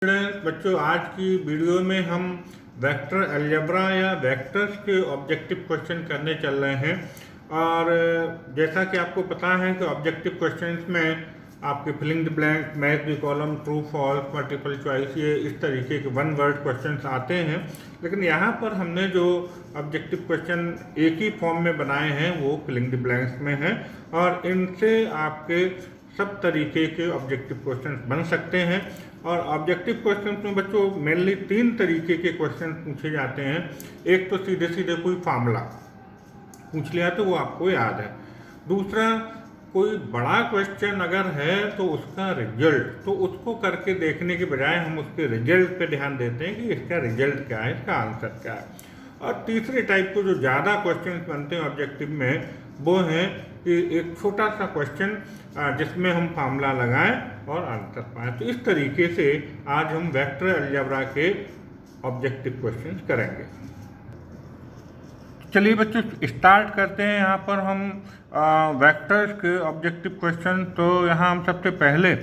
बच्चों, आज की वीडियो में हम वेक्टर अलजेब्रा या वेक्टर्स के ऑब्जेक्टिव क्वेश्चन करने चल रहे हैं। और जैसा कि आपको पता है कि ऑब्जेक्टिव क्वेश्चंस में आपके filling the blank, match the column, true false, multiple choice, ये इस तरीके के वन वर्ड क्वेश्चंस आते हैं। लेकिन यहाँ पर हमने जो ऑब्जेक्टिव क्वेश्चन एक ही फॉर्म में बनाए हैं वो फिलिंग द ब्लैंक्स में हैं, और इनसे आपके सब तरीके के ऑब्जेक्टिव क्वेश्चंस बन सकते हैं। और ऑब्जेक्टिव क्वेश्चंस में बच्चों मेनली तीन तरीके के क्वेश्चन पूछे जाते हैं। एक तो सीधे सीधे कोई फार्मूला पूछ लिया तो वो आपको याद है। दूसरा, कोई बड़ा क्वेश्चन अगर है तो उसका रिजल्ट, तो उसको करके देखने के बजाय हम उसके रिजल्ट पे ध्यान देते हैं कि इसका रिजल्ट क्या है, इसका आंसर क्या है। और तीसरे टाइप को जो ज़्यादा क्वेश्चन बनते हैं ऑब्जेक्टिव में वो हैं कि एक छोटा सा क्वेश्चन जिसमें हम फार्मूला लगाएं और आंसर पाएं। तो इस तरीके से आज हम वेक्टर अलजेब्रा के ऑब्जेक्टिव क्वेश्चन करेंगे। चलिए बच्चों, स्टार्ट करते हैं। यहाँ पर हम वेक्टर्स के ऑब्जेक्टिव क्वेश्चन। तो यहाँ हम सबसे पहले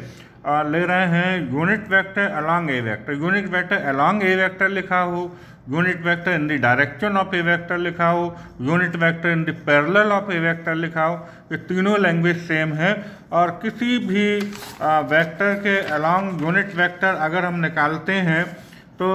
ले रहे हैं यूनिट वेक्टर अलॉन्ग ए वेक्टर। यूनिट वेक्टर अलॉन्ग ए वेक्टर लिखा हो, unit vector in the direction of A vector लिखा हो, unit vector in the parallel of A vector लिखा हो। ये तीनों लैंग्वेज सेम है। और किसी भी वेक्टर के अलॉन्ग यूनिट वेक्टर अगर हम निकालते हैं तो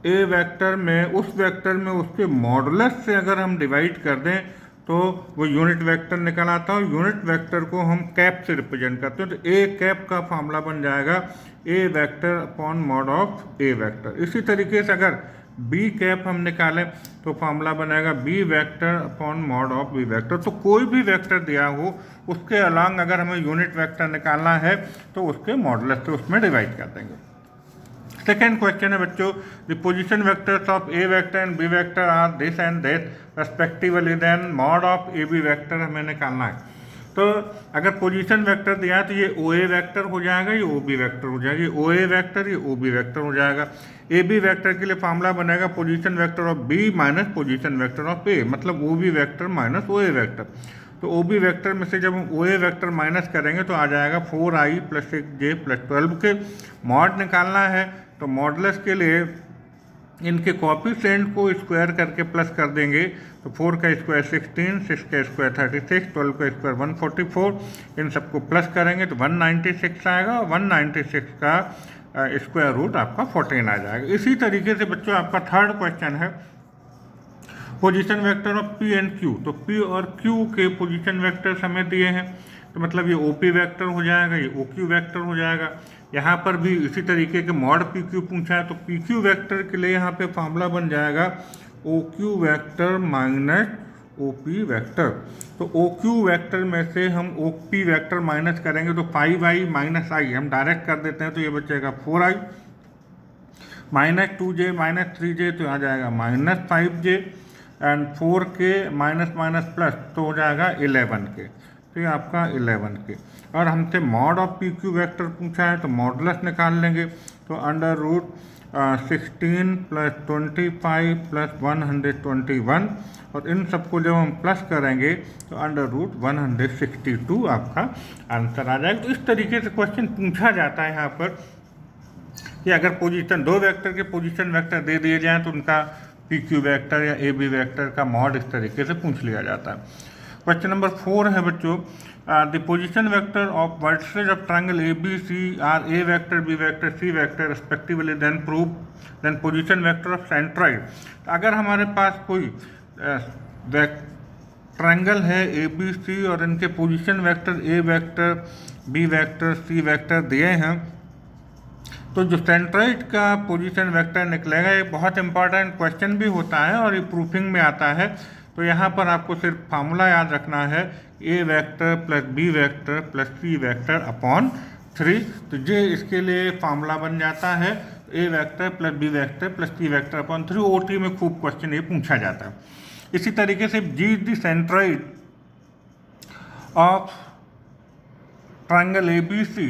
ए वेक्टर में, उस वेक्टर में उसके मॉडुलस से अगर हम डिवाइड कर दें तो वो यूनिट वेक्टर निकल आता है। यूनिट वेक्टर को हम कैप से रिप्रेजेंट करते हैं, तो ए कैप का फार्मूला बन जाएगा ए vector upon mod of A vector. इसी तरीके से अगर बी कैप हम निकालें तो फार्मूला बनेगा B vector upon mod of B vector. तो कोई भी वेक्टर दिया हो उसके अलॉन्ग अगर हमें यूनिट वेक्टर निकालना है तो उसके मॉडुलस से उसमें डिवाइड कर देंगे। सेकेंड क्वेश्चन है बच्चों, the position vectors of A vector and B vector are this and that respectively, then mod of A B vector हमें निकालना है। तो अगर पोजीशन वेक्टर दिया है तो ये ओ ए वेक्टर हो जाएगा, ये ओ बी वेक्टर हो जाएगा, ये ओ ए वेक्टर, ये ओ बी वेक्टर हो जाएगा। ए बी वेक्टर के लिए फार्मूला बनेगा position vector of B minus position vector of A, मतलब O B vector minus O A vector. तो ओ बी वेक्टर में से जब हम ओ ए वेक्टर माइनस करेंगे तो आ जाएगा 4i + 6j + 12 के। मॉड निकालना है तो मॉडुलस के लिए इनके कोएफिशिएंट को स्क्वायर करके प्लस कर देंगे। तो 4 का स्क्वायर 16, 6 का स्क्वायर 36, 12 का स्क्वायर 144। इन सबको प्लस करेंगे तो 196 आएगा, और 196 का स्क्वायर रूट आपका 14 आ जाएगा। इसी तरीके से बच्चों आपका थर्ड क्वेश्चन है position vector of P and Q. तो पी और क्यू के पोजीशन वेक्टर्स हमें दिए हैं, तो मतलब ये ओ पी वेक्टर हो जाएगा, ये ओ क्यू वेक्टर हो जाएगा। यहाँ पर भी इसी तरीके के मॉड पी क्यू पूछा है, तो पी क्यू वेक्टर के लिए यहाँ पे फार्मूला बन जाएगा O Q vector minus O P vector. तो ओ क्यू वेक्टर में से हम ओ पी वेक्टर माइनस करेंगे तो 5i माइनस आई हम डायरेक्ट कर देते हैं, तो ये बचेगा 4i minus 2j minus 3j, तो आ जाएगा माइनस 5j, एंड 4 के माइनस माइनस प्लस तो हो जाएगा 11 के, तो ये आपका 11 के। और हमसे mod of P Q vector पूछा है तो मॉडुलस निकाल लेंगे। तो अंडर रूट 16 + 25 + 121, और इन सबको जब हम प्लस करेंगे तो अंडर रूट 162 आपका आंसर आ जाएगा। तो इस तरीके से क्वेश्चन पूछा जाता है यहाँ पर कि अगर पोजीशन, दो वेक्टर के पोजीशन वेक्टर दे दिए जाएँ तो उनका पी क्यू वेक्टर या ए बी वेक्टर का मॉड इस तरीके से पूछ लिया जाता है। क्वेश्चन नंबर 4 है बच्चों, the position vector of vertices of triangle A B C are A vector, B vector, C vector respectively, then prove, then position vector of centroid. अगर हमारे पास कोई ट्रायंगल है ए बी सी और इनके position vector ए vector, B vector, सी vector दिए हैं, तो जो सेंट्रॉइड का पोजीशन वेक्टर निकलेगा, ये बहुत इंपॉर्टेंट क्वेश्चन भी होता है और ये प्रूफिंग में आता है। तो यहाँ पर आपको सिर्फ फार्मूला याद रखना है ए vector plus B vector plus c vector upon 3। तो ये इसके लिए फार्मूला बन जाता है ए vector plus B vector plus c vector upon 3। ओटी में खूब क्वेश्चन ये पूछा जाता है। इसी तरीके से G the centroid of triangle A B C,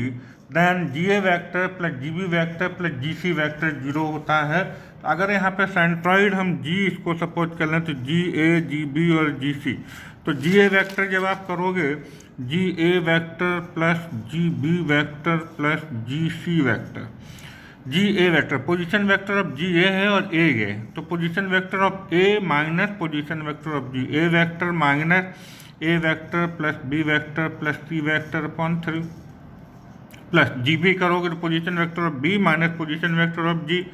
then G A vector plus G B vector plus G C vector 0 होता है। तो अगर यहाँ पे सेंट्रॉइड हम जी इसको सपोज कर लें तो जी ए, जी बी और जी सी, तो जी ए वैक्टर जब आप करोगे G A vector plus G B vector plus G C vector, G A vector, position vector of G A है और ए है, तो position vector of A minus position vector of G, A vector minus a vector plus B vector plus c vector upon 3 plus G B करोगे तो position vector of B minus position vector of G,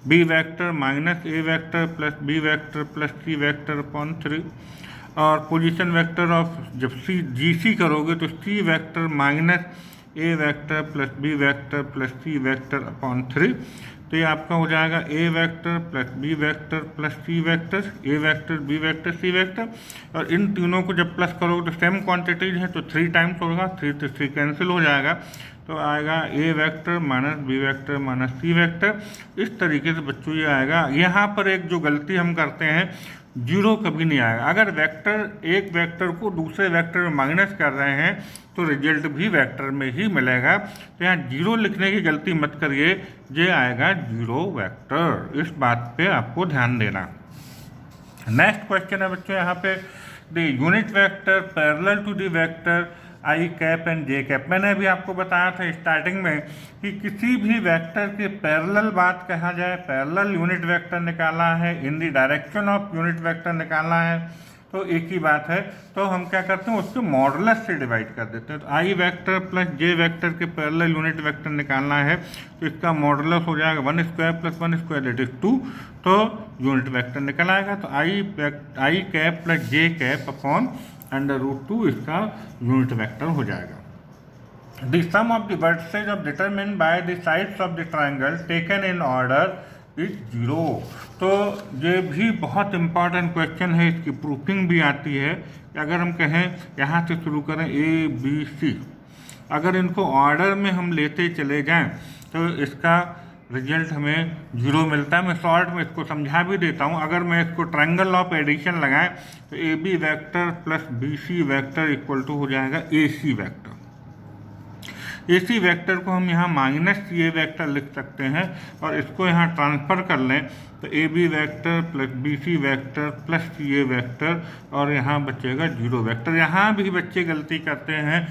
b vector minus a vector plus B vector plus c vector upon 3 और position vector of जब सी जी C करोगे तो c vector minus a vector plus B vector plus c vector upon 3, तो ये आपका हो जाएगा ए vector plus B vector plus c vector, ए vector B vector सी vector, और इन तीनों को जब प्लस करोगे तो सेम क्वांटिटीज है तो 3 टाइम्स होगा, 3 तो 3 कैंसिल हो जाएगा, तो आएगा a vector minus B vector minus c vector. इस तरीके से बच्चों ये आएगा। यहाँ पर एक जो गलती हम करते हैं, जीरो कभी नहीं आएगा। अगर वेक्टर एक वेक्टर को दूसरे वेक्टर में माइनस कर रहे हैं तो रिजल्ट भी वेक्टर में ही मिलेगा, तो यहाँ जीरो लिखने की गलती मत करिए, ये आएगा जीरो वेक्टर। इस बात पे आपको ध्यान देना। नेक्स्ट क्वेश्चन है बच्चों यहाँ पे, the unit vector parallel to the vector I cap and J cap. मैंने अभी आपको बताया था स्टार्टिंग में कि किसी भी वेक्टर के पैरेलल बात कहा जाए, पैरेलल यूनिट वेक्टर निकालना है, इन the direction of unit vector निकालना है, तो एक ही बात है। तो हम क्या करते हैं, उसको मॉडुलस से डिवाइड कर देते हैं। तो I vector plus J vector के पैरेलल यूनिट वेक्टर निकालना है तो इसका मॉडुलस हो जाएगा 1 square plus 1 square that is 2, तो यूनिट वेक्टर निकल आएगा। तो I cap plus J cap upon √2 इसका यूनिट वेक्टर हो जाएगा। The sum of the vertices of determined by the sides of the triangle taken in order is 0। तो ये भी बहुत इंपॉर्टेंट क्वेश्चन है, इसकी प्रूफिंग भी आती है। अगर हम कहें यहाँ से शुरू करें ए बी सी, अगर इनको ऑर्डर में हम लेते चले जाएं तो इसका रिजल्ट हमें 0 मिलता है। मैं शॉर्ट में इसको समझा भी देता हूँ। अगर मैं इसको ट्रायंगल ऑफ एडिशन लगाएं तो A B vector plus B C vector equal to हो जाएगा A C vector. A C vector को हम यहाँ माइनस सी ए वैक्टर लिख सकते हैं और इसको यहाँ ट्रांसफ़र कर लें तो A B vector plus B C vector plus C A vector और यहाँ बचेगा 0 वैक्टर। यहाँ भी बच्चे गलती करते हैं,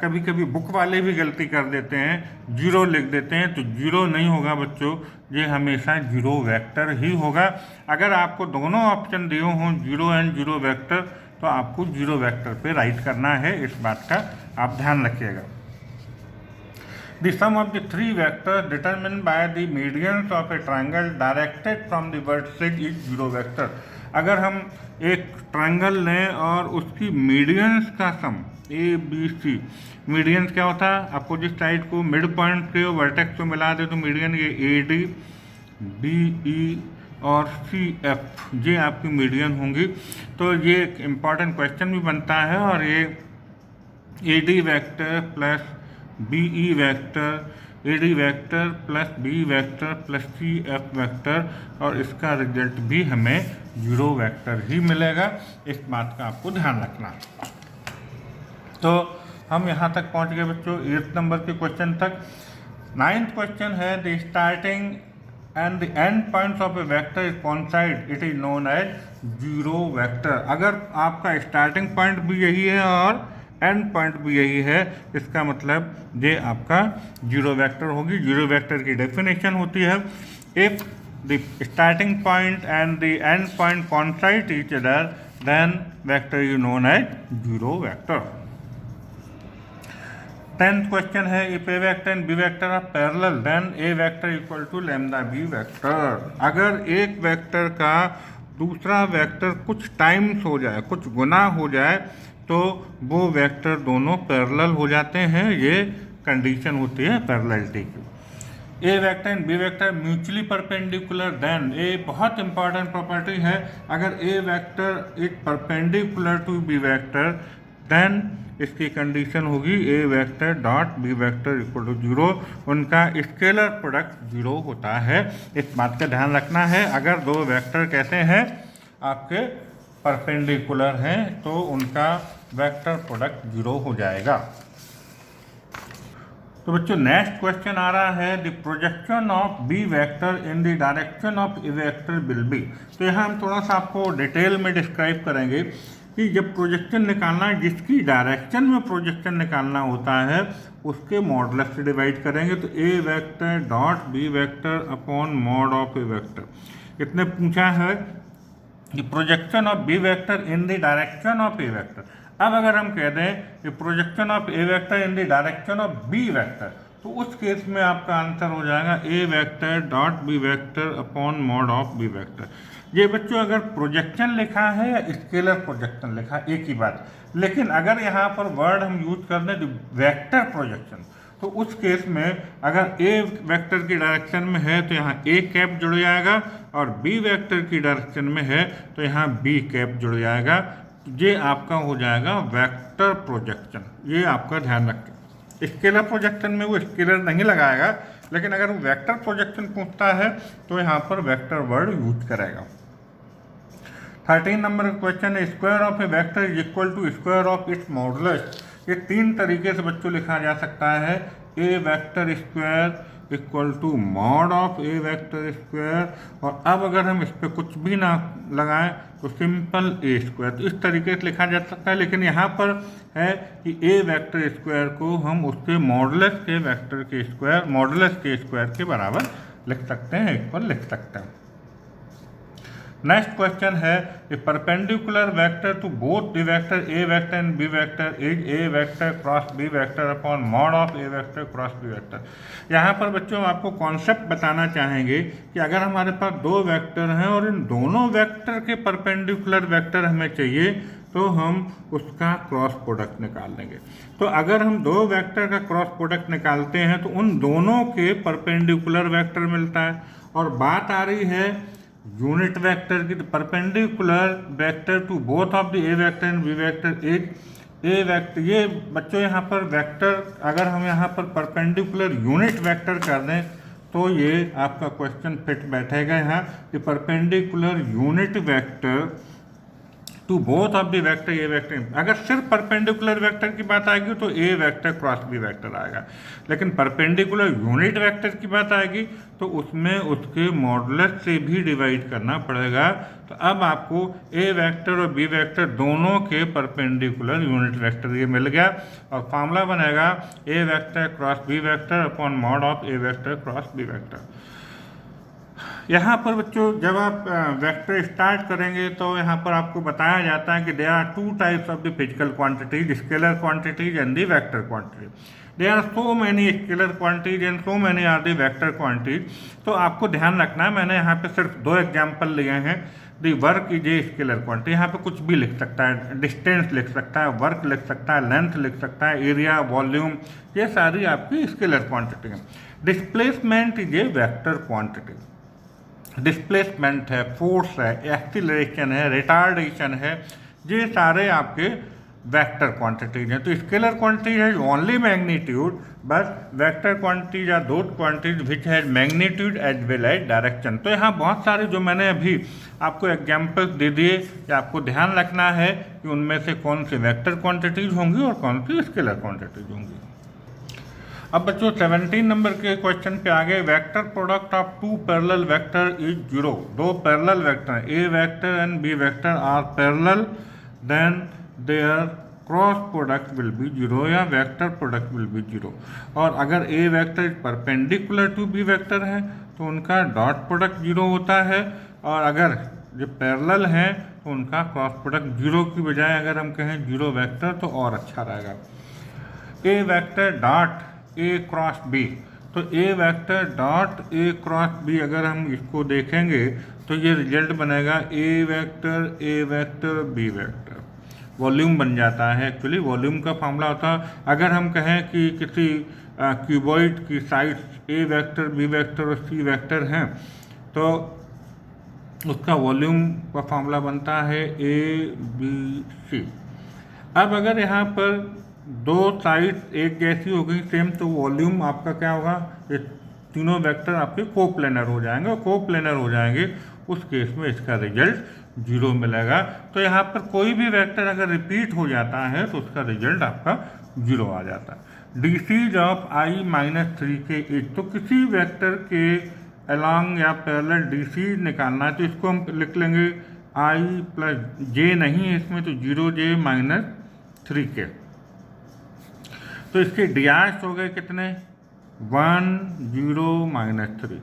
कभी कभी बुक वाले भी गलती कर देते हैं, 0 लिख देते हैं, तो 0 नहीं होगा बच्चों, ये हमेशा 0 वेक्टर ही होगा। अगर आपको दोनों ऑप्शन दिए हों 0 एंड 0 वेक्टर तो आपको 0 वेक्टर पे राइट करना है, इस बात का आप ध्यान रखिएगा। The sum of the 3 vectors determined by the medians of a triangle directed from the vertex is 0 vector। अगर हम एक ट्रायंगल लें और उसकी मीडियंस का सम ए बी सी, मीडियंस क्या होता है, अपोजिट साइड को मिड पॉइंट के वर्टेक्स को मिला दे तो मीडियन ये ए डी बी ई और सी एफ, ये आपकी मीडियन होंगी। तो ये एक इम्पॉर्टेंट क्वेश्चन भी बनता है और ये A D vector plus B E vector, A D vector plus B vector plus C F vector, और इसका रिजल्ट भी हमें 0 वैक्टर ही मिलेगा। इस बात का आपको ध्यान रखना। तो हम यहाँ तक पहुँच गए बच्चों 8th नंबर के क्वेश्चन तक। 9th क्वेश्चन है, the starting and the end points of A vector is coincide it is known as 0 vector. अगर आपका स्टार्टिंग पॉइंट भी यही है और एंड पॉइंट भी यही है, इसका मतलब ये आपका 0 वेक्टर होगी। 0 वेक्टर की डेफिनेशन होती है, if the starting point and the end point coincide each other then vector is known as 0 vector. 10th question है, if a vector and B vector are parallel then a vector equal to lambda b vector. अगर एक vector का दूसरा vector कुछ times हो जाए, कुछ गुना हो जाए, तो वो वेक्टर दोनों पैरेलल हो जाते हैं। ये कंडीशन होती है पैरेललिटी की। A vector and B vector mutually perpendicular then, ए बहुत इंपॉर्टेंट प्रॉपर्टी है, अगर a vector is perpendicular to b vector then इसकी कंडीशन होगी a vector dot B vector equal to 0, उनका स्केलर प्रोडक्ट 0 होता है। इस बात का ध्यान रखना है। अगर दो वेक्टर कैसे हैं, आपके परपेंडिकुलर हैं, तो उनका वेक्टर प्रोडक्ट 0 हो जाएगा। तो बच्चों नेक्स्ट क्वेश्चन आ रहा है, the projection of B vector in the direction of A vector will be. तो यहाँ हम थोड़ा सा आपको डिटेल में डिस्क्राइब करेंगे कि जब प्रोजेक्शन निकालना है, जिसकी डायरेक्शन में प्रोजेक्शन निकालना होता है उसके मॉडुलस से डिवाइड करेंगे। तो ए vector dot B vector upon mod of A vector. इतने पूछा है कि projection of B vector in the direction of A vector. अब अगर हम कह दें कि projection of A vector in the direction of B vector, तो उस केस में आपका आंसर हो जाएगा ए vector dot B vector upon mod of B vector. ये बच्चों अगर प्रोजेक्शन लिखा है या स्केलर प्रोजेक्शन लिखा है एक ही बात, लेकिन अगर यहाँ पर वर्ड हम यूज कर दें वेक्टर प्रोजेक्शन, तो उस केस में अगर ए वेक्टर की डायरेक्शन में है तो यहाँ ए कैप जुड़ जाएगा, और बी वेक्टर की डायरेक्शन में है तो यहाँ बी कैप जुड़ जाएगा। ये आपका हो जाएगा वेक्टर प्रोजेक्शन। ये आपका ध्यान रखें। स्केलर प्रोजेक्शन में वो स्केलर नहीं लगाएगा, लेकिन अगर वो वेक्टर प्रोजेक्शन पूछता है तो यहाँ पर वेक्टर वर्ड यूज करेगा। 13 नंबर का क्वेश्चन है square of A vector is equal to square of its modulus. ये 3 तरीके से बच्चों लिखा जा सकता है। ए vector square equal to mod of A vector square, और अब अगर हम इस पर कुछ भी ना लगाएं तो सिंपल ए स्क्वायर। तो इस तरीके से लिखा जा सकता है, लेकिन यहाँ पर है कि ए वेक्टर स्क्वायर को हम उसके मॉडुलस के वेक्टर के स्क्वायर, मॉडुलस के स्क्वायर के बराबर लिख सकते हैं, इक्वल लिख सकते हैं। नेक्स्ट क्वेश्चन है a perpendicular vector to both the vector A vector and B vector is A vector cross B vector upon mod of A vector cross B vector. यहाँ पर बच्चों हम आपको कॉन्सेप्ट बताना चाहेंगे कि अगर हमारे पास 2 वेक्टर हैं और इन दोनों वेक्टर के परपेंडिकुलर वेक्टर हमें चाहिए, तो हम उसका क्रॉस प्रोडक्ट निकाल लेंगे। तो अगर हम 2 वेक्टर का क्रॉस प्रोडक्ट निकालते हैं तो उन दोनों के परपेंडिकुलर वेक्टर मिलता है। और बात आ रही है यूनिट वेक्टर की, perpendicular vector to both of the A vector and B vector is A vector. ये बच्चों यहाँ पर वेक्टर अगर हम यहाँ पर परपेंडिकुलर यूनिट वेक्टर कर दें तो ये आपका क्वेश्चन फिट बैठेगा यहाँ कि perpendicular unit vector to both of the vector A vector. अगर सिर्फ परपेंडिकुलर वेक्टर की बात आएगी तो ए वेक्टर क्रॉस बी वेक्टर आएगा, लेकिन परपेंडिकुलर यूनिट वेक्टर की बात आएगी तो उसमें उसके मॉडुलस से भी डिवाइड करना पड़ेगा। तो अब आपको ए वेक्टर और बी वेक्टर दोनों के परपेंडिकुलर यूनिट वेक्टर ये मिल गया, और फार्मूला बनेगा a vector cross B vector upon mod of A vector cross B vector. यहाँ पर बच्चों जब आप वेक्टर स्टार्ट करेंगे तो यहाँ पर आपको बताया जाता है कि there are 2 types of the physical quantities, scalar quantities and the vector quantity. There are so many scalar quantities and so many are the vector quantities. तो आपको ध्यान रखना है, मैंने यहाँ पे सिर्फ 2 एग्जाम्पल लिए हैं। The work is a scalar quantity, यहाँ पे कुछ भी लिख सकता है, डिस्टेंस लिख सकता है, वर्क लिख सकता है, लेंथ लिख सकता है, एरिया, वॉल्यूम, ये सारी आपकी स्केलर क्वांटिटी है। Displacement is A vector quantity. Displacement है, फोर्स है, एक्सीलरेशन है, रिटार्डेशन है, ये सारे आपके वेक्टर क्वांटिटीज हैं। तो स्केलर क्वांटिटी है only magnitude, but vector quantities are those quantities which has magnitude as well as direction. तो यहाँ बहुत सारे जो मैंने अभी आपको एग्जाम्पल्स दे दिए कि आपको ध्यान रखना है कि उनमें से कौन सी वेक्टर क्वांटिटीज होंगी और कौन सी स्केलर क्वांटिटीज होंगी। अब बच्चों 17 नंबर के क्वेश्चन पे आगे vector product of 2 parallel vector is 0। 2 parallel vector A vector and B vector are parallel, then their cross product will be 0 या वेक्टर प्रोडक्ट विल बी 0। और अगर a vector perpendicular to b vector है तो उनका dot product 0 होता है, और अगर जो पैरेलल हैं तो उनका क्रॉस प्रोडक्ट 0 की बजाय अगर हम कहें 0 वेक्टर तो और अच्छा रहेगा। A vector dot A cross b, तो ए वेक्टर डॉट ए क्रॉस बी अगर हम इसको देखेंगे तो ये रिजल्ट बनेगा a vector B vector. Volume बन जाता है। एक्चुअली वॉल्यूम का फॉर्मूला होता है, अगर हम कहें कि किसी क्यूबॉइड की sides A vector B vector और सी वेक्टर हैं तो उसका वॉल्यूम का फॉर्मूला बनता है ए बी सी। अब अगर यहाँ पर 2 साइड एक जैसी हो गई सेम, तो वॉल्यूम आपका क्या होगा, ये तीनों वेक्टर आपके कोप्लेनर हो जाएंगे, और कोप्लेनर हो जाएंगे उस केस में इसका रिजल्ट 0 मिलेगा। तो यहाँ पर कोई भी वेक्टर अगर रिपीट हो जाता है तो उसका रिजल्ट आपका 0 आ जाता है। डीसीज ऑफ i माइनस 3 के एच, तो किसी वेक्टर के अलॉन्ग या पैरेलल डीसीज निकालना है तो इसको हम लिख लेंगे i प्लस जे नहीं है इसमें, तो 0j माइनस 3k। तो इसके डी आर्स हो गए कितने 1 0 -3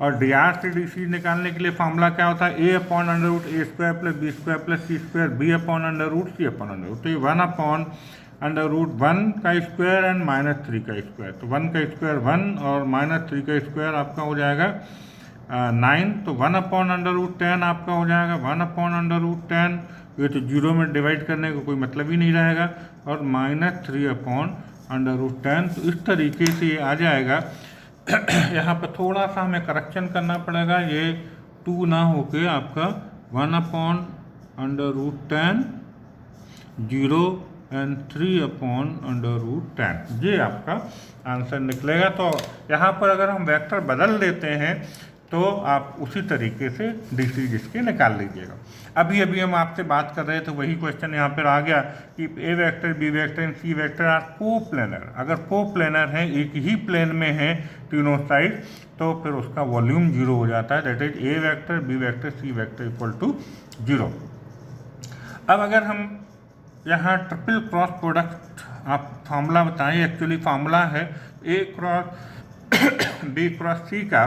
और डी आर से डी सी निकालने के लिए फॉर्मूला क्या होता है a/√a² + b² + c² b/√c/√। तो ये 1/√1 का स्क्वायर एंड -3 का स्क्वायर, तो 1 का स्क्वायर 1 और -3 का स्क्वायर आपका हो जाएगा 9। तो 1/√10 आपका हो जाएगा 1/√10, ये तो जीरो में डिवाइड करने का कोई मतलब ही नहीं रहेगा, और -3/√10। तो इस तरीके से ये आ जाएगा। यहाँ पर थोड़ा सा हमें करेक्शन करना पड़ेगा, ये 2 ना होके आपका 1/√10 0 एंड 3/√10 ये आपका आंसर निकलेगा। तो यहाँ पर अगर हम वेक्टर बदल देते हैं तो आप उसी तरीके से डीसी जिसके निकाल लीजिएगा। अभी अभी हम आपसे बात कर रहे थे, वही क्वेश्चन यहाँ पर आ गया कि ए vector B vector and c vector are coplanar. अगर कोप्लेनर है, एक ही प्लेन में है तीनों साइड, तो फिर उसका वॉल्यूम 0 हो जाता है, that is A vector B vector C vector equal to 0। अब अगर हम यहाँ ट्रिपल क्रॉस प्रोडक्ट आप फार्मूला बताएं, एक्चुअली फार्मूला है A cross B cross C का,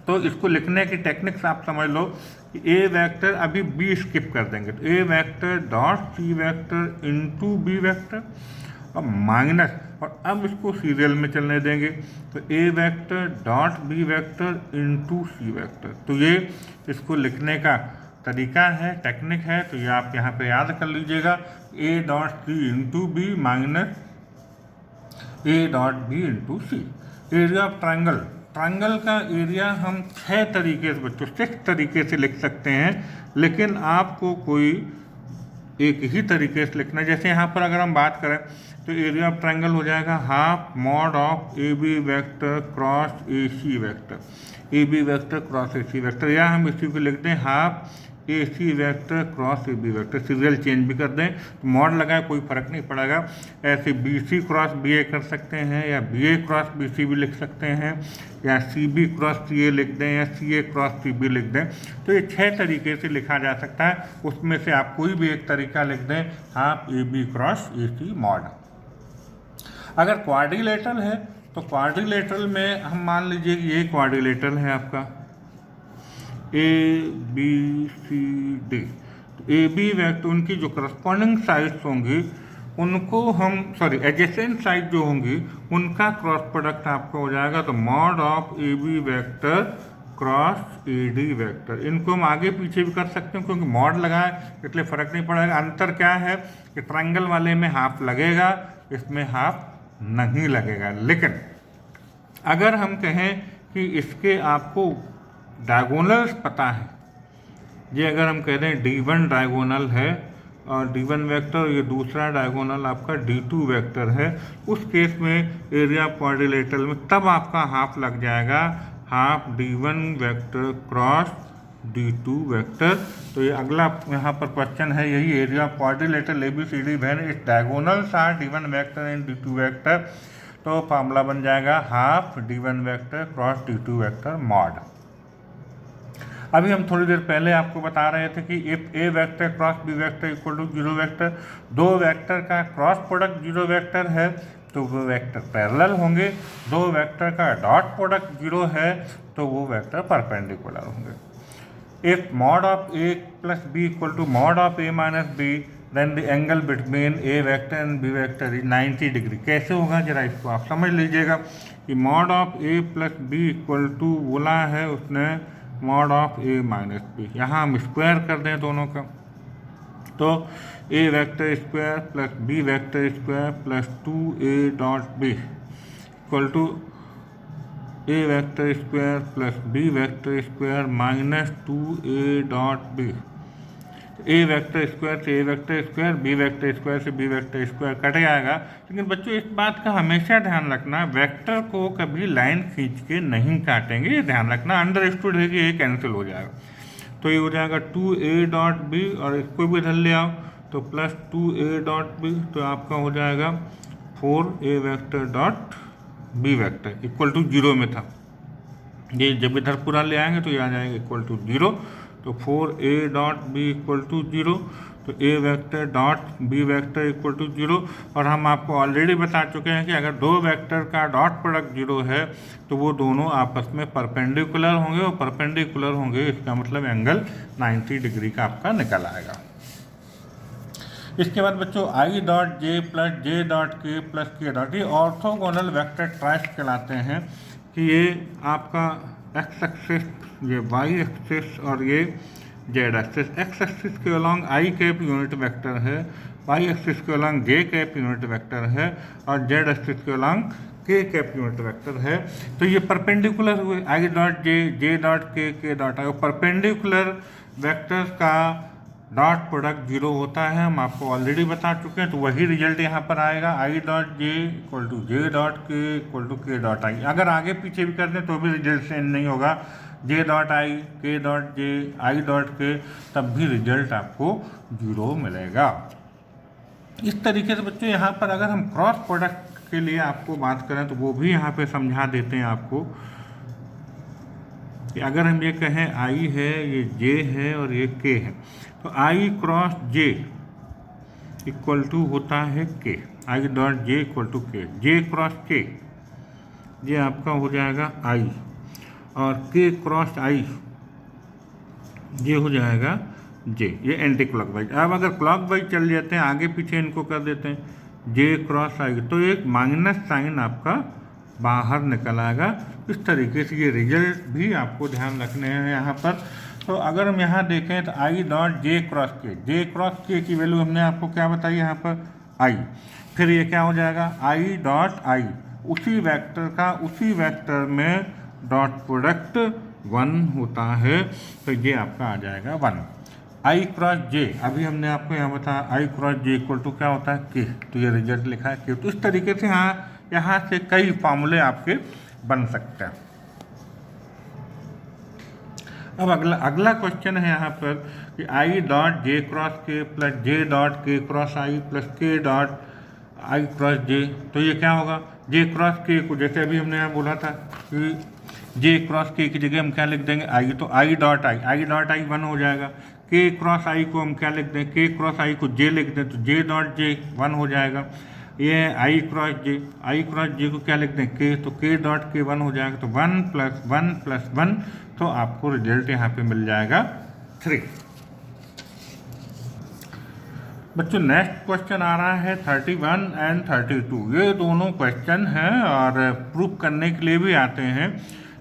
तो इसको लिखने की टेक्निक्स आप समझ लो कि ए वेक्टर अभी बी स्किप कर देंगे, तो ए vector dot c vector into b vector और माइनस, और अब इसको सीरियल में चलने देंगे, तो ए vector dot B vector into c vector. तो ये इसको लिखने का तरीका है, टेक्निक है, तो ये आप यहाँ पे याद कर लीजिएगा, A dot C into B minus A dot B into C. Area of triangle, triangle का एरिया हम 6 तरीके से बच्चों 6 तरीके से लिख सकते हैं, लेकिन आपको कोई एक ही तरीके से लिखना है। जैसे यहाँ पर अगर हम बात करें तो एरिया ऑफ ट्राइंगल हो जाएगा half mod of A B vector cross A C vector, A B vector cross A C vector, या हम इसी को लिखते हैं half A C vector cross A B vector, serial change भी कर दें तो मॉड लगाए कोई फर्क नहीं पड़ेगा। ऐसे बी सी क्रॉस बी ए कर सकते हैं, या बी ए क्रॉस बी सी भी लिख सकते हैं, या सी बी क्रॉस सी ए लिख दें, या सी ए क्रॉस सी बी लिख दें। तो ये 6 तरीके से लिखा जा सकता है, उसमें से आप कोई भी एक तरीका लिख दें, half A B cross A C mod. अगर क्वाड्रिलेटरल है तो क्वाड्रिलेटरल में हम मान लीजिए कि ये क्वाड्रिलेटरल है आपका ए बी सी डी, तो ए बी वेक्टर उनकी जो करस्पॉन्डिंग साइड्स होंगी उनको हम एडजेसेंट साइड जो होंगी उनका क्रॉस प्रोडक्ट आपका हो जाएगा, तो mod of A B vector cross A D vector. इनको हम आगे पीछे भी कर सकते हैं क्योंकि मॉड लगाए इसलिए फ़र्क नहीं पड़ेगा। अंतर क्या है कि ट्रायंगल वाले में हाफ लगेगा, इसमें हाफ नहीं लगेगा। लेकिन अगर हम कहें कि इसके आपको डायगोनल्स पता है, ये अगर हम कह दें D1 डायगोनल है और D1 वेक्टर, ये दूसरा डायगोनल आपका D2 वेक्टर है, उस केस में एरिया क्वाड्रिलेटरल में तब आपका हाफ लग जाएगा, half D1 vector cross D2 vector. तो ये अगला यहाँ पर क्वेश्चन है, यही area quadrilateral ABCD when its diagonals are D1 vector and D2 vector. तो फार्मूला बन जाएगा half D1 vector cross D2 vector mod. अभी हम थोड़ी देर पहले आपको बता रहे थे कि if a vector cross B vector equal to 0 vector, दो वेक्टर का क्रॉस प्रोडक्ट 0 वेक्टर है तो वो वेक्टर पैरेलल होंगे, दो वेक्टर का डॉट प्रोडक्ट 0 है तो वो वेक्टर परपेंडिकुलर होंगे। If mod of A plus B equal to mod of A minus B then the angle between A vector and B vector is 90 degree. कैसे होगा जरा इसको आप समझ लीजिएगा कि mod of A plus B equal to बोला है उसने mod of A minus B, यहाँ हम स्क्वायर कर दें दोनों का, तो ए vector square plus B vector square plus 2a dot B equal to A vector square plus B vector square minus 2a dot B. A vector square से A vector square, B vector square से B vector square cut जाएगा। लेकिन बच्चों इस बात का हमेशा ध्यान रखना, वेक्टर को कभी लाइन खींच के नहीं काटेंगे, ये ध्यान रखना। अंडरस्टूड है कि ये कैंसिल हो जाएगा, तो ये हो जाएगा 2a डॉट बी और इसको भी इधर ले आओ तो प्लस 2a डॉट बी, तो आपका हो जाएगा 4a vector dot B vector equal to 0 में था, ये जब इधर पूरा ले आएंगे तो ये आ जाएगा इक्वल टू 0, तो 4a dot B equal to 0। तो ए vector dot B vector equal to 0। और हम आपको ऑलरेडी बता चुके हैं कि अगर दो वेक्टर का डॉट प्रोडक्ट 0 है तो वो दोनों आपस में परपेंडिकुलर होंगे, और परपेंडिकुलर होंगे इसका मतलब एंगल 90 डिग्री का आपका निकल आएगा। इसके बाद बच्चों आई डॉट जे प्लस जे डॉट के प्लस के डॉट, ये ऑर्थोगोनल वेक्टर ट्राइस कहलाते हैं कि ये आपका एक्स एक्सिस, ये वाई एक्सिस और ये जेड एक्सिस। एक्स एक्सिस के अलॉन्ग आई कैप यूनिट वेक्टर है, वाई एक्सिस के अलॉन्ग जे कैप यूनिट वेक्टर है, और जेड एक्सिस के अलॉन्ग के कैप यूनिट वेक्टर है। तो ये परपेंडिकुलर हुए, आई डॉट जे, जे डॉट के डॉट आई। परपेंडिकुलर वेक्टर्स का डॉट प्रोडक्ट 0 होता है, हम आपको ऑलरेडी बता चुके हैं। तो वही रिजल्ट यहाँ पर आएगा, i dot j equal to j dot k dot i. अगर आगे पीछे भी कर दें तो भी रिजल्ट सेम नहीं होगा, जे डॉट आई, के डॉट जे, आई डॉट के, तब भी रिजल्ट आपको 0 मिलेगा। इस तरीके से बच्चों यहाँ पर अगर हम क्रॉस प्रोडक्ट के लिए आपको बात करें तो वो भी यहाँ पे समझा देते हैं आपको कि अगर हम ये कहें आई है, ये जे है और ये के है, तो i cross j equal to होता है k, i dot j equal to k, j cross के ये आपका हो जाएगा आई, और के क्रॉस आई ये हो जाएगा जे, ये एंटी क्लॉकवाइज। अब अगर क्लॉकवाइज चल जाते हैं, आगे पीछे इनको कर देते हैं, जे क्रॉस आई, तो एक माइनस साइन आपका बाहर निकल आएगा। इस तरीके से ये रिजल्ट भी आपको ध्यान रखने हैं यहाँ पर। तो अगर हम यहाँ देखें तो आई डॉट जे क्रॉस के, जे क्रॉस के की वैल्यू हमने आपको क्या बताई यहाँ पर आई, फिर ये क्या हो जाएगा आई डॉट आई, उसी वेक्टर का उसी वेक्टर में डॉट प्रोडक्ट 1 होता है, तो ये आपका आ जाएगा 1। आई क्रॉस जे, अभी हमने आपको यहाँ बताया आई क्रॉस जे इक्वल टू क्या होता है के, तो ये रिजल्ट लिखा है के। तो इस तरीके से यहाँ से कई फॉर्मूले आपके बन सकते हैं। अब अगला क्वेश्चन है यहाँ पर कि आई डॉट जे क्रॉस के प्लस जे डॉट के क्रॉस आई प्लस के डॉट आई क्रॉस जे, तो ये क्या होगा, जे क्रॉस के को जैसे अभी हमने यहाँ बोला था कि जे क्रॉस के की जगह हम क्या लिख देंगे आई, तो I dot I dot I 1 हो जाएगा। के क्रॉस आई को हम क्या लिख दें, के क्रॉस आई को जे लिख दें, तो जे डॉट जे 1 हो जाएगा। ये आई क्रॉस जे को क्या लिख दें के, तो के डॉट के 1 हो जाएगा। तो 1 प्लस 1 प्लस 1, तो आपको रिजल्ट यहाँ पे मिल जाएगा 3। बच्चों नेक्स्ट क्वेश्चन आ रहा है 31 एंड 32। ये दोनों क्वेश्चन हैं और प्रूफ करने के लिए भी आते हैं,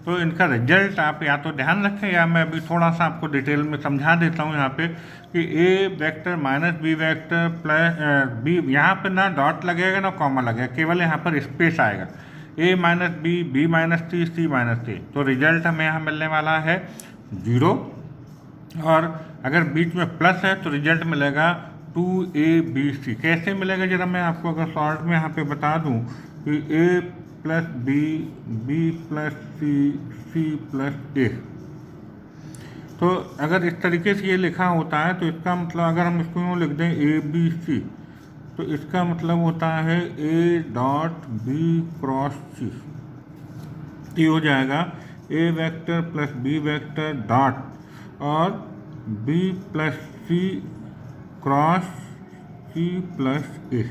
तो इनका रिजल्ट आप या तो ध्यान रखें या मैं अभी थोड़ा सा आपको डिटेल में समझा देता हूँ यहाँ पे कि ए vector minus B vector plus B, यहाँ पे ना डॉट लगेगा ना कॉमा लगेगा, केवल यहाँ पर स्पेस आएगा, ए माइनस बी, बी माइनस सी माइनस सी, तो रिजल्ट हमें यहाँ मिलने वाला है 0। और अगर बीच में प्लस है तो रिजल्ट मिलेगा 2ABC। कैसे मिलेगा जरा मैं आपको अगर शॉर्ट में यहाँ पे बता दूँ कि ए प्लस बी, बी प्लस सी, सी प्लस ए, तो अगर इस तरीके से ये लिखा होता है तो इसका मतलब अगर हम इसको यूँ लिख दें ABC, तो इसका मतलब होता है A dot B cross C, ये हो जाएगा ए vector plus B vector dot और B plus C cross C plus A.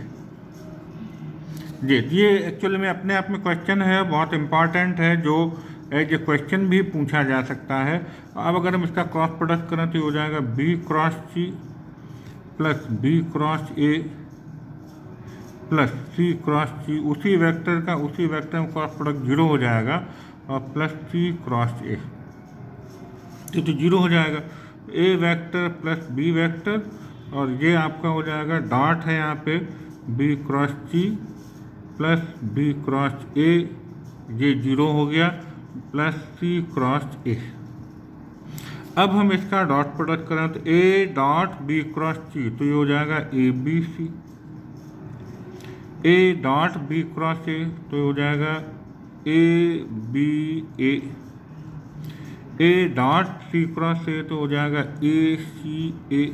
जी, ये एक्चुअली में अपने आप में क्वेश्चन है, बहुत इम्पॉर्टेंट है, जो एज ए क्वेश्चन भी पूछा जा सकता है। अब अगर हम इसका क्रॉस प्रोडक्ट करें तो ये हो जाएगा B cross C plus B cross A plus C cross C, उसी वेक्टर का उसी वेक्टर में क्रॉस प्रोडक्ट 0 हो जाएगा, और प्लस सी क्रॉस ए, तो 0 हो जाएगा। ए वेक्टर प्लस बी वेक्टर, और ये आपका हो जाएगा डॉट है यहाँ पे b cross C plus B cross a, ये 0 हो गया, प्लस सी क्रॉस ए। अब हम इसका डॉट प्रोडक्ट करें तो ए डॉट बी क्रॉस सी, तो ये हो जाएगा A B C, A dot B cross A, तो ये हो जाएगा A B A, A dot C cross A, तो हो जाएगा A C A,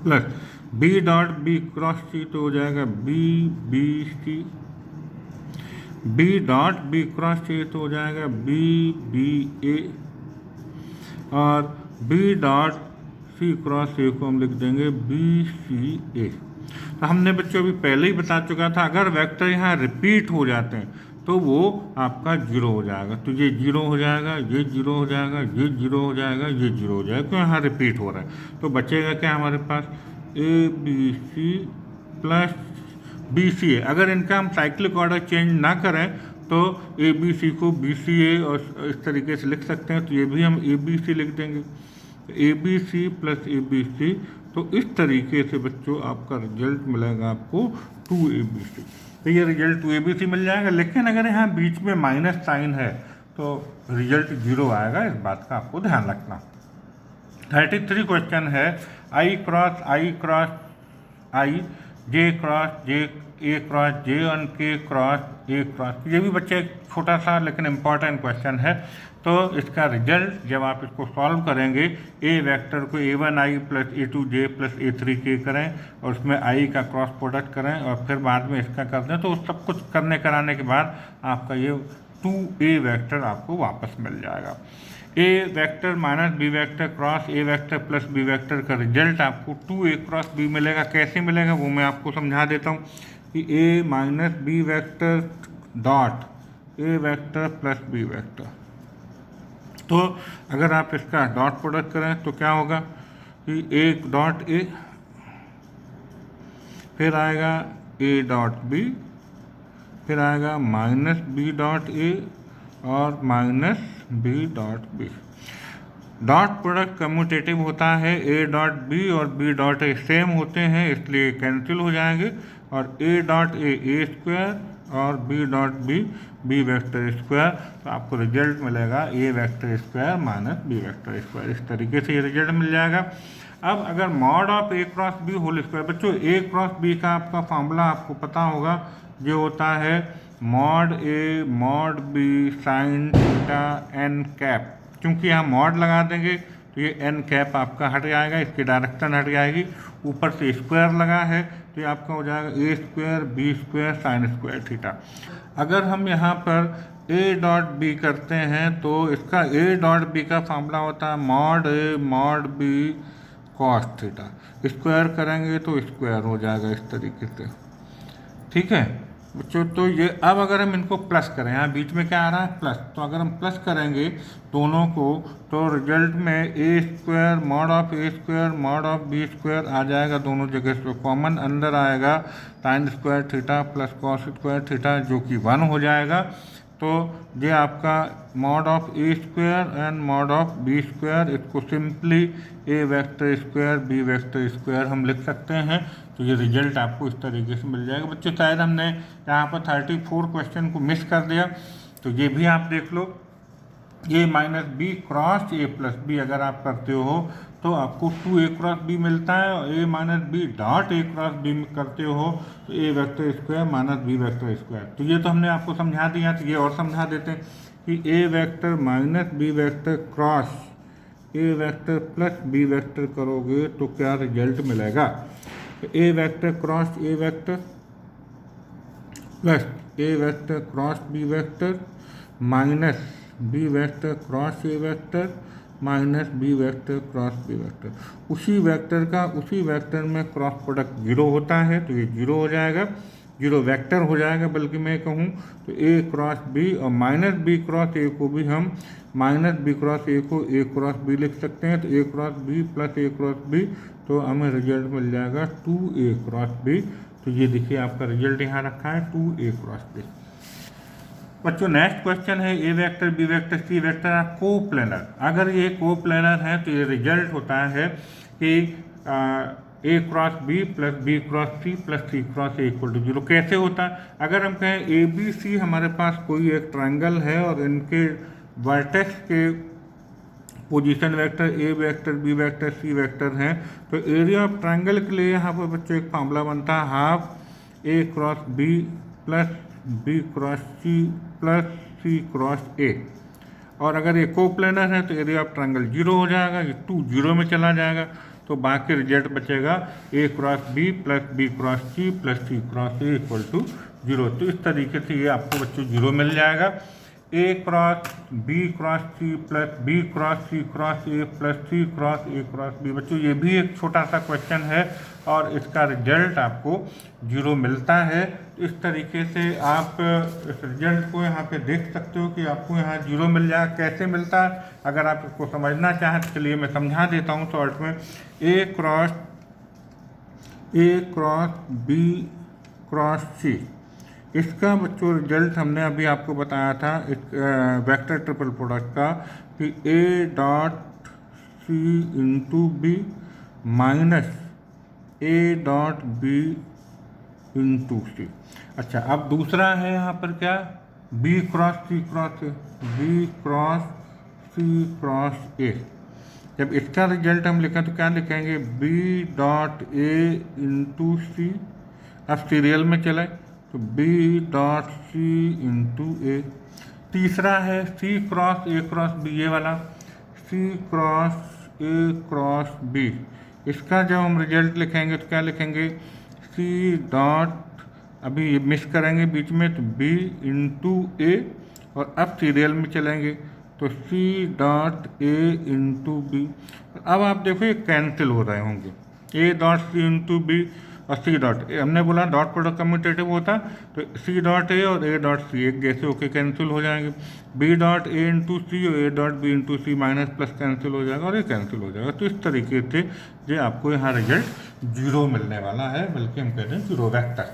plus B dot B cross C, तो हो जाएगा B B C, B dot B cross C, तो हो जाएगा बी बी ए, और B dot C cross A को हम लिख देंगे बी सी ए। तो हमने बच्चों अभी पहले ही बता चुका था, अगर वेक्टर यहाँ रिपीट हो जाते हैं तो वो आपका जीरो हो जाएगा। तो ये जीरो हो जाएगा, ये जीरो हो जाएगा, ये जीरो हो जाएगा, ये जीरो हो जाएगा, क्यों यहाँ रिपीट हो रहा है। तो बचेगा क्या हमारे पास, A B C plus B C A. अगर इनका हम साइक्लिक ऑर्डर चेंज ना करें तो ए बी सी को बी सी ए और इस तरीके से लिख सकते हैं। तो ये भी हम ए बी सी लिख देंगे, a B C plus a B c. तो इस तरीके से बच्चों आपका रिजल्ट मिलेगा आपको 2ABC। तो ये रिजल्ट 2ABC मिल जाएगा। लेकिन अगर यहाँ बीच में माइनस साइन है तो रिजल्ट जीरो आएगा, इस बात का आपको ध्यान रखना। 33 क्वेश्चन है, आई क्रॉस आई, जे क्रॉस जे, ए क्रॉस जे और के क्रॉस ए क्रॉस। ये भी बच्चे छोटा सा लेकिन इम्पॉर्टेंट क्वेश्चन है। तो इसका रिजल्ट जब आप इसको सॉल्व करेंगे, ए वेक्टर को A1i plus A2j plus A3k करें और उसमें i का क्रॉस प्रोडक्ट करें और फिर बाद में इसका कर दें, तो सब कुछ करने कराने के बाद आपका ये 2a वेक्टर आपको वापस मिल जाएगा। ए vector minus B vector cross A vector plus B vector का रिजल्ट आपको 2a क्रॉस b मिलेगा। कैसे मिलेगा वो मैं आपको समझा देता हूँ कि A minus B vector dot A vector plus B vector. तो अगर आप इसका डॉट प्रोडक्ट करें तो क्या होगा कि ए डॉट ए, फिर आएगा ए डॉट बी, फिर आएगा माइनस बी डॉट ए और minus B dot B. Dot product commutative होता है, ए डॉट बी और बी डॉट ए सेम होते हैं इसलिए कैंसिल हो जाएंगे, और ए डॉट ए स्क्वायर और B dot B vector square. तो आपको रिजल्ट मिलेगा A vector square minus B vector square. इस तरीके से ये रिजल्ट मिल जाएगा। अब अगर mod of A cross B whole square, बच्चों ए क्रॉस बी का आपका फॉर्मूला आपको पता होगा, जो होता है mod A mod B sine theta N cap. क्योंकि यहाँ मॉड लगा देंगे तो ये एन कैप आपका हट जाएगा, इसकी डायरेक्शन हट जाएगी, ऊपर से स्क्वायर लगा है तो ये आपका हो जाएगा A square B square sine square theta. अगर हम यहाँ पर ए डॉट बी करते हैं तो इसका ए डॉट बी का फॉर्मूला होता है mod A mod B cos theta. Square करेंगे तो स्क्वायर हो जाएगा इस तरीके से, ठीक है बच्चों। तो ये अब अगर हम इनको प्लस करें, यहाँ बीच में क्या आ रहा है प्लस, तो अगर हम प्लस करेंगे दोनों को तो रिजल्ट में A square mod of A square mod of B square आ जाएगा दोनों जगह से। कॉमन अंदर आएगा sine square theta plus cos square theta जो कि 1 हो जाएगा। तो ये आपका mod of A square and mod of B square, इसको simply A vector square B vector square हम लिख सकते हैं। तो ये रिजल्ट आपको इस तरीके से मिल जाएगा। बच्चों शायद हमने यहाँ पर 34 क्वेश्चन को मिस कर दिया, तो ये भी आप देख लो। A minus B cross A plus B अगर आप करते हो तो आपको 2a क्रॉस बी मिलता है, और A minus B dot A cross B करते हो तो ए vector square minus B vector square. तो ये तो हमने आपको समझा दिया, तो ये और समझा देते हैं कि ए vector minus B vector cross A vector plus B vector करोगे तो क्या रिजल्ट मिलेगा। A vector cross A vector plus A vector cross B vector minus B vector cross A vector minus B vector cross B vector. उसी vector का उसी vector में cross product 0 होता है तो ये 0 हो जाएगा, 0 वेक्टर हो जाएगा बल्कि मैं कहूँ तो ए क्रॉस बी, और माइनस बी क्रॉस ए को भी हम माइनस बी क्रॉस ए को ए क्रॉस बी लिख सकते हैं। तो ए क्रॉस बी प्लस ए क्रॉस बी, तो हमें रिजल्ट मिल जाएगा 2a क्रॉस बी। तो ये देखिए आपका रिजल्ट यहाँ रखा है 2a क्रॉस बी। बच्चों नेक्स्ट क्वेश्चन है ए vector B vector C vector are coplanar. अगर ये कोप्लेनर है तो ये रिजल्ट होता है कि A cross B plus B cross C plus C cross A equal to 0। कैसे होता है, अगर हम कहें ए बी सी हमारे पास कोई एक ट्रायंगल है और इनके वर्टेक्स के पोजीशन वेक्टर ए वेक्टर बी वेक्टर सी वेक्टर हैं, तो एरिया ऑफ ट्रायंगल के लिए यहाँ पर बच्चों एक फॉर्मूला बनता है half a cross B plus B cross C plus C cross a. और अगर ये कोप्लेनर है तो एरिया ऑफ ट्रायंगल 0 हो जाएगा, ये 2 0 में चला जाएगा, तो बाकी रिजल्ट बचेगा A cross B plus B cross C plus C cross A equal to 0। तो इस तरीके से ये आपको बच्चों 0 मिल जाएगा। A cross B cross C plus B cross C cross A plus C cross A cross B. बच्चों ये भी एक छोटा सा क्वेश्चन है और इसका रिजल्ट आपको 0 मिलता है। इस तरीके से आप इस रिजल्ट को यहाँ पे देख सकते हो कि आपको यहाँ 0 मिल जाए। कैसे मिलता है अगर आप इसको समझना चाहें तो चलिए मैं समझा देता हूँ शॉर्ट में। ए क्रॉस बी क्रॉस सी, इसका बच्चों रिजल्ट हमने अभी आपको बताया था वेक्टर ट्रिपल प्रोडक्ट का कि A dot C into B minus A dot B into C. अच्छा, अब दूसरा है यहाँ पर क्या, B cross C cross A, B cross C cross A. जब इसका रिजल्ट हम लिखें तो क्या लिखेंगे, बी डॉट ए इंटू सी। अब सीरियल में चले तो B dot C into A. तीसरा है C cross A cross B, ये वाला C cross A cross B. इसका जब हम रिजल्ट लिखेंगे तो क्या लिखेंगे, सी डॉट, अभी ये मिस करेंगे बीच में तो बी इंटू ए, और अब सीरियल में चलेंगे तो सी डॉट ए इंटू बी। अब आप देखो ये कैंसिल हो रहे होंगे, a dot C into b और सी डॉट ए। हमने बोला डॉट प्रोडक्ट कम्यूटेटिव होता तो सी डॉट ए और ए डॉट सी एक जैसे होके कैंसिल हो जाएंगे। बी डॉट ए इंटू सी और ए dot B into c minus plus cancel हो जाएगा और ये कैंसिल हो जाएगा। तो इस तरीके से जो आपको यहाँ रिजल्ट 0 मिलने वाला है, बल्कि हम कहते हैं 0 वेक्टर।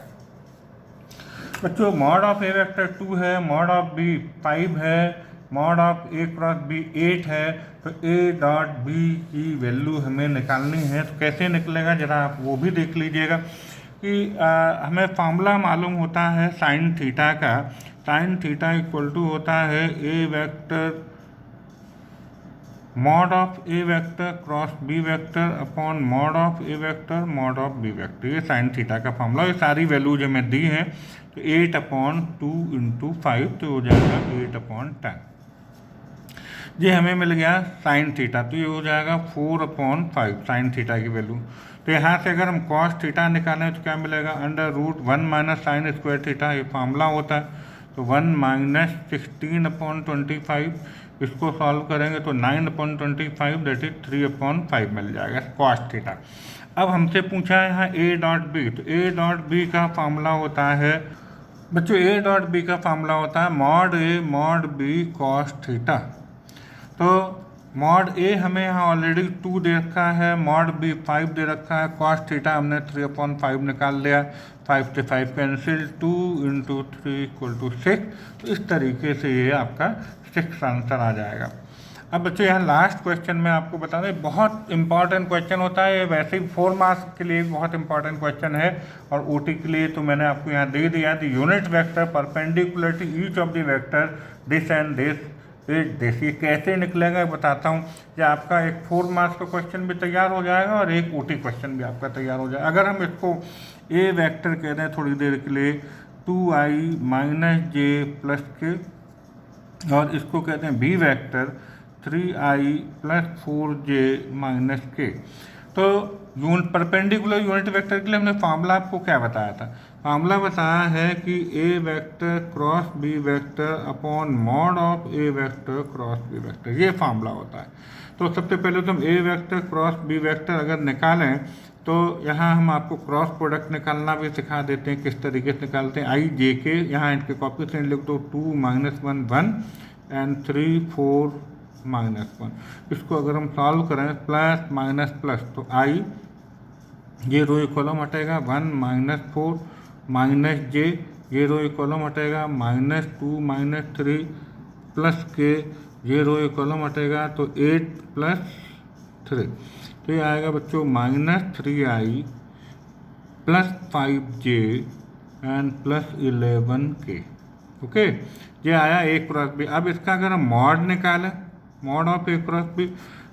बच्चों मॉड ऑफ ए वेक्टर 2 है, मॉड ऑफ बी 5 है, mod of A cross b 8 है। तो ए डॉट बी की वैल्यू हमें निकालनी है, तो कैसे निकलेगा जरा आप वो भी देख लीजिएगा कि हमें फार्मूला मालूम होता है साइन थीटा का। साइन थीटा इक्वल टू होता है ए vector mod of A vector cross B vector upon mod of A vector mod of B vector. ये साइन थीटा का फार्मूला, ये सारी वैल्यूज हमें दी हैं। तो 8/2 इंटू 5 तो हो जाएगा 8/10। ये हमें मिल गया साइन थीटा, तो ये हो जाएगा 4/5 साइन थीटा की वैल्यू। तो यहाँ से अगर हम कॉस थीटा निकालें तो क्या मिलेगा, √1 माइनस साइन स्क्वायर थीटा, ये फार्मूला होता है। तो 1 माइनस 16/25, इसको सॉल्व करेंगे तो 9/25 दैट इज 3/5 मिल जाएगा कॉस थीटा। अब हमसे पूछा है यहाँ ए डॉट बी, तो ए डॉट बी का फार्मूला होता है बच्चों, ए डॉट बी का फार्मूला होता है mod A mod B cos theta. तो मॉड ए हमें यहाँ ऑलरेडी 2 दे रखा है, मॉड बी 5 दे रखा है, कॉस थीटा हमने 3/5 निकाल लिया, 5 से 5 कैंसिल, 2 इंटू 3 इक्वल टू 6। तो इस तरीके से ये आपका 6 आंसर आ जाएगा। अब बच्चों यहाँ लास्ट क्वेश्चन में आपको बता दें, बहुत इंपॉर्टेंट क्वेश्चन होता है, वैसे ही 4 मार्क्स के लिए बहुत इंपॉर्टेंट क्वेश्चन है, और ओटी के लिए तो मैंने आपको यहाँ दे दिया the unit vector perpendicular to each of the vector this and this is this. ये कैसे निकलेगा बताता हूँ। कि आपका एक 4 मार्क्स का क्वेश्चन भी तैयार हो जाएगा और एक ओटी क्वेश्चन भी आपका तैयार हो जाएगा। अगर हम इसको ए वेक्टर कह रहे हैं थोड़ी देर के लिए 2i माइनस जे प्लस के, और इसको कहते हैं B vector 3i plus 4j minus के। तो परपेंडिकुलर यूनिट वेक्टर के लिए हमने फार्मूला आपको क्या बताया था, फार्मूला बताया है कि ए vector cross B vector upon mod of A vector cross B vector, ये फार्मूला होता है। तो सबसे पहले तो हम A vector cross B vector अगर निकालें तो यहाँ हम आपको क्रॉस प्रोडक्ट निकालना भी सिखा देते हैं, किस तरीके से निकालते हैं। आई जे के यहाँ इनके कॉफिशिएंट लिख दो, 2 - 1 1 एंड 3 4 -1। इसको अगर हम सॉल्व करें प्लस माइनस प्लस, तो आई ये रो कॉलम हटेगा, 1 - 4 माइनस जे, ये रो कॉलम हटेगा, -2 - 3 प्लस के, ये रो कॉलम हटेगा तो 8 + 3। तो ये आएगा बच्चों -3i plus 5j and plus 11k। Okay, ये आया ए क्रॉस बी। अब इसका अगर हम मॉड निकालें, mod of A cross b,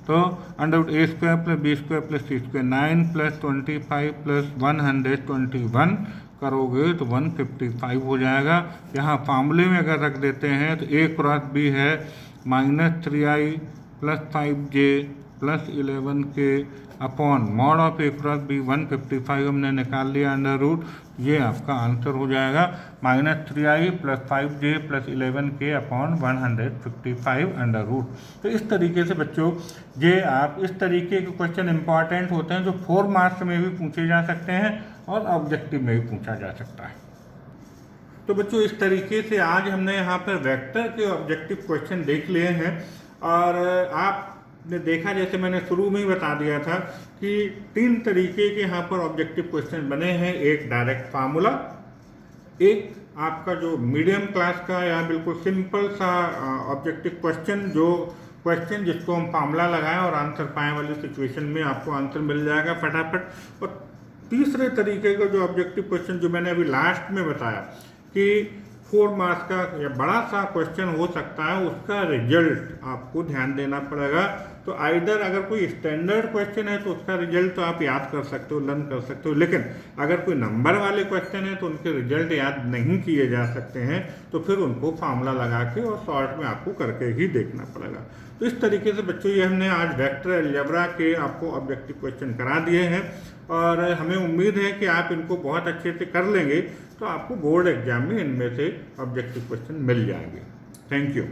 तो √a² + b² + c², 9 + 25 + 121 करोगे तो 155 हो जाएगा। यहाँ फार्मूले में अगर रख देते हैं तो ए क्रॉस बी है -3i plus 5j plus 11k upon mod of A cross b 155 हमने निकाल लिया अंडर रूट, ये आपका आंसर हो जाएगा -3i plus 5j plus 11k upon 155 under root. तो इस तरीके से बच्चों ये आप इस तरीके के क्वेश्चन इंपॉर्टेंट होते हैं जो 4 मार्क्स में भी पूछे जा सकते हैं और ऑब्जेक्टिव में भी पूछा जा सकता है। तो बच्चों इस तरीके से आज हमने यहाँ पर वेक्टर के ऑब्जेक्टिव क्वेश्चन देख लिए हैं और आपने देखा जैसे मैंने शुरू में ही बता दिया था कि 3 तरीके के यहाँ पर ऑब्जेक्टिव क्वेश्चन बने हैं। एक डायरेक्ट फार्मूला, एक आपका जो मीडियम क्लास का या बिल्कुल सिंपल सा ऑब्जेक्टिव क्वेश्चन, जो क्वेश्चन जिसको हम फार्मूला लगाएं और आंसर पाएं वाली सिचुएशन में आपको आंसर मिल जाएगा फटाफट। और तीसरे तरीके का जो ऑब्जेक्टिव क्वेश्चन जो मैंने अभी लास्ट में बताया कि 4 मार्क्स का या बड़ा सा क्वेश्चन हो सकता है, उसका रिजल्ट आपको ध्यान देना पड़ेगा। तो आइदर अगर कोई स्टैंडर्ड क्वेश्चन है तो उसका रिजल्ट तो आप याद कर सकते हो, लर्न कर सकते हो, लेकिन अगर कोई नंबर वाले क्वेश्चन है तो उनके रिजल्ट याद नहीं किए जा सकते हैं, तो फिर उनको फार्मूला लगा के और शॉर्ट में आपको करके ही देखना पड़ेगा। तो इस तरीके से बच्चों ये हमने आज वेक्टर अलजेब्रा के आपको ऑब्जेक्टिव क्वेश्चन करा दिए हैं और हमें उम्मीद है कि आप इनको बहुत अच्छे से कर लेंगे तो आपको बोर्ड एग्जाम में इनमें से ऑब्जेक्टिव क्वेश्चन मिल जाएंगे। Thank you.